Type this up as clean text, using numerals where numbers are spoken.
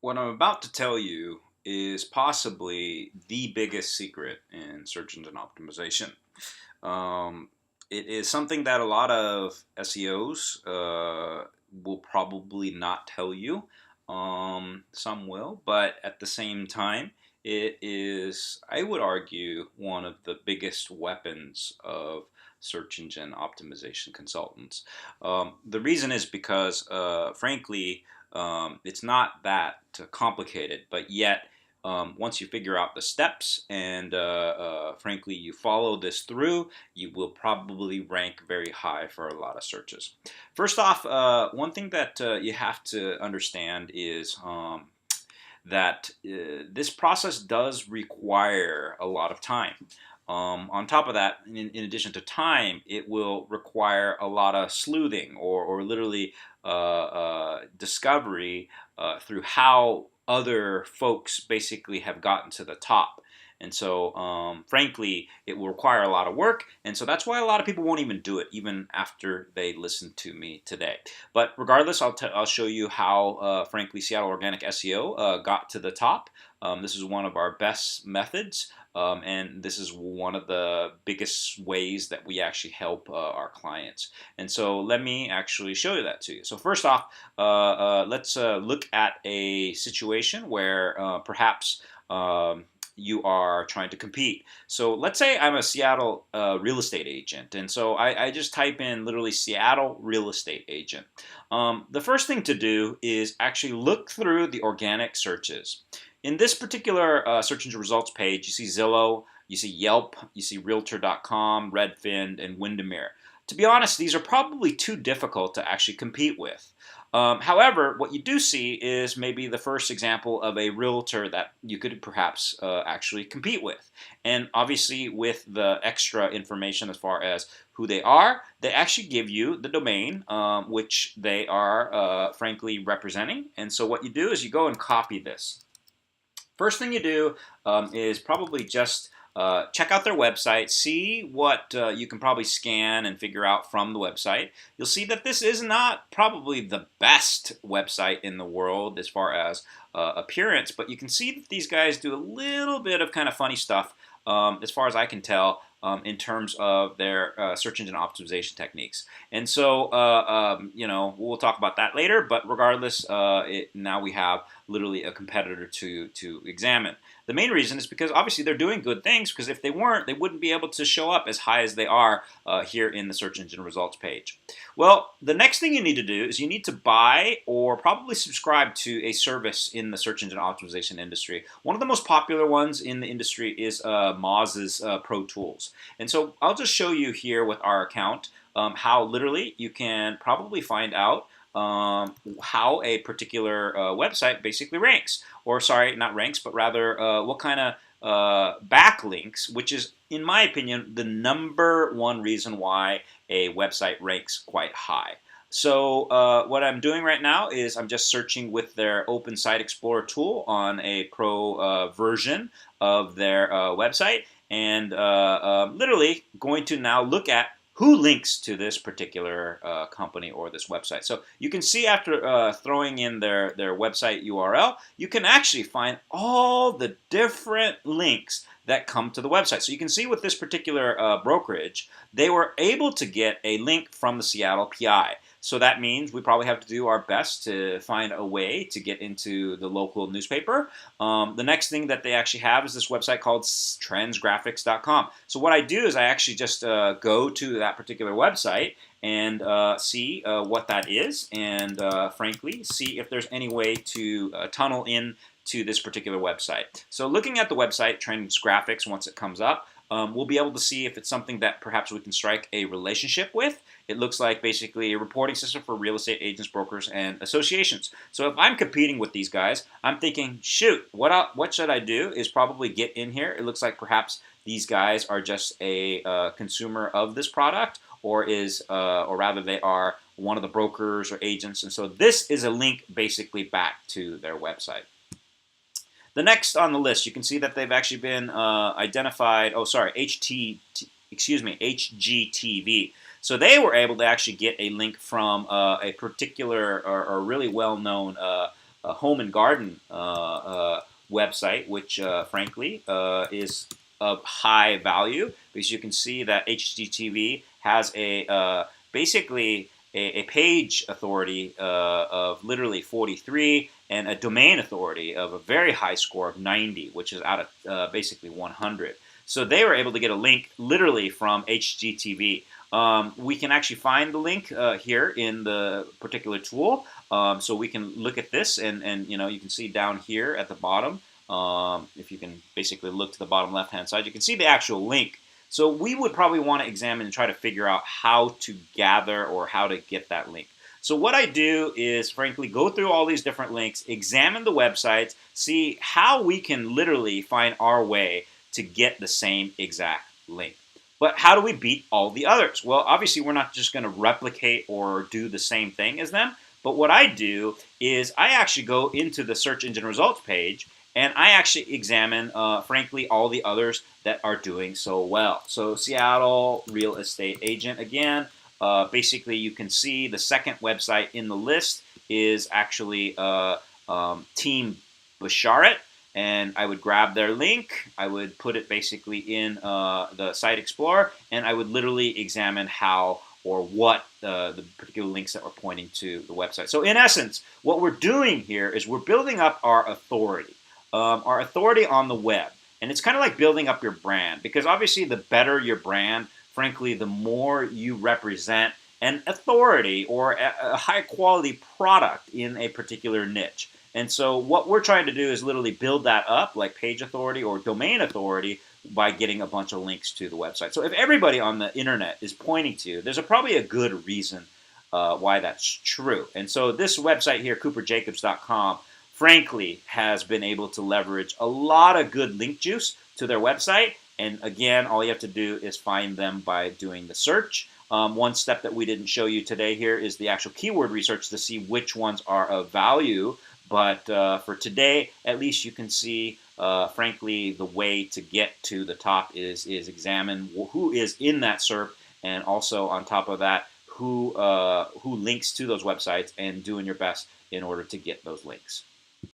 What I'm about to tell you is possibly the biggest secret in search engine optimization. Um, it is something that a lot of SEOs will probably not tell you. Some will, but at the same time, it is, I would argue, one of the biggest weapons of search engine optimization consultants. The reason is because, frankly, it's not that complicated, but yet once you figure out the steps and frankly you follow this through, you will probably rank very high for a lot of searches. First off, one thing that you have to understand is that this process does require a lot of time. On top of that, in addition to time, it will require a lot of sleuthing or literally discovery through how other folks basically have gotten to the top. And so, frankly, it will require a lot of work. And so that's why a lot of people won't even do it, even after they listen to me today. But regardless, I'll show you how, frankly, Seattle Organic SEO got to the top. This is one of our best methods. And this is one of the biggest ways that we actually help our clients. And so let me actually show you that to you. So first off, let's look at a situation where perhaps you are trying to compete. So let's say I'm a Seattle real estate agent, and so I just type in literally Seattle real estate agent. The first thing to do is actually look through the organic searches. In this particular search engine results page, you see Zillow, you see Yelp, you see Realtor.com, Redfin, and Windermere. To be honest, these are probably too difficult to actually compete with. However, what you do see is maybe the first example of a realtor that you could perhaps actually compete with. And obviously with the extra information as far as who they are, they actually give you the domain which they are frankly representing. And so what you do is you go and copy this. First thing you do is probably just check out their website, see what you can probably scan and figure out from the website. You'll see that this is not probably the best website in the world as far as appearance, but you can see that these guys do a little bit of kind of funny stuff as far as I can tell. In terms of their search engine optimization techniques. And so, we'll talk about that later, but regardless, now we have literally a competitor to examine. The main reason is because obviously they're doing good things, because if they weren't, they wouldn't be able to show up as high as they are here in the search engine results page. Well, the next thing you need to do is you need to buy or probably subscribe to a service in the search engine optimization industry. One of the most popular ones in the industry is Moz's Pro Tools. And so I'll just show you here with our account how literally you can probably find out how a particular website basically ranks. Or sorry, not ranks, but rather what kind of backlinks, which is, in my opinion, the number one reason why a website ranks quite high. So what I'm doing right now is I'm just searching with their Open Site Explorer tool on a pro version of their website, and literally going to now look at who links to this particular company or this website. So you can see after throwing in their website URL, you can actually find all the different links that come to the website. So you can see with this particular brokerage, they were able to get a link from the Seattle PI. So that means we probably have to do our best to find a way to get into the local newspaper. The next thing that they actually have is this website called transgraphics.com. So what I do is I actually just go to that particular website and see what that is, and frankly, see if there's any way to tunnel in to this particular website. So looking at the website, Transgraphics, once it comes up, we'll be able to see if it's something that perhaps we can strike a relationship with. It looks like basically a reporting system for real estate agents, brokers, and associations. So if I'm competing with these guys, I'm thinking, shoot, what should I do is probably get in here. It looks like perhaps these guys are just a consumer of this product, or rather they are one of the brokers or agents. And so this is a link basically back to their website. The next on the list, you can see that they've actually been identified. Oh, sorry, Hgtv. So they were able to actually get a link from a particular or really well-known home and garden website, which frankly is of high value, because you can see that Hgtv has a basically a page authority of literally 43 and a domain authority of a very high score of 90, which is out of basically 100. So they were able to get a link literally from Hgtv. We can actually find the link here in the particular tool. So we can look at this, and you can see down here at the bottom, if you can basically look to the bottom left-hand side, you can see the actual link. So we would probably want to examine and try to figure out how to gather or how to get that link. So what I do is, frankly, go through all these different links, examine the websites, see how we can literally find our way to get the same exact link. But how do we beat all the others? Well, obviously, we're not just going to replicate or do the same thing as them. But what I do is I actually go into the search engine results page, and I actually examine, frankly, all the others that are doing so well. So Seattle Real Estate Agent, again, basically you can see the second website in the list is actually Team Basharat. And I would grab their link, I would put it basically in the Site Explorer, and I would literally examine how or what the particular links that were pointing to the website. So in essence, what we're doing here is we're building up our authority on the web. And it's kind of like building up your brand, because obviously the better your brand, frankly, the more you represent an authority or a high quality product in a particular niche. And so what we're trying to do is literally build that up, like page authority or domain authority, by getting a bunch of links to the website. So if everybody on the internet is pointing to you, there's probably a good reason why that's true. And so this website here, cooperjacobs.com, frankly, has been able to leverage a lot of good link juice to their website. And again, all you have to do is find them by doing the search. One step that we didn't show you today here is the actual keyword research to see which ones are of value. But for today, at least you can see, frankly, the way to get to the top is examine who is in that SERP, and also on top of that, who links to those websites, and doing your best in order to get those links.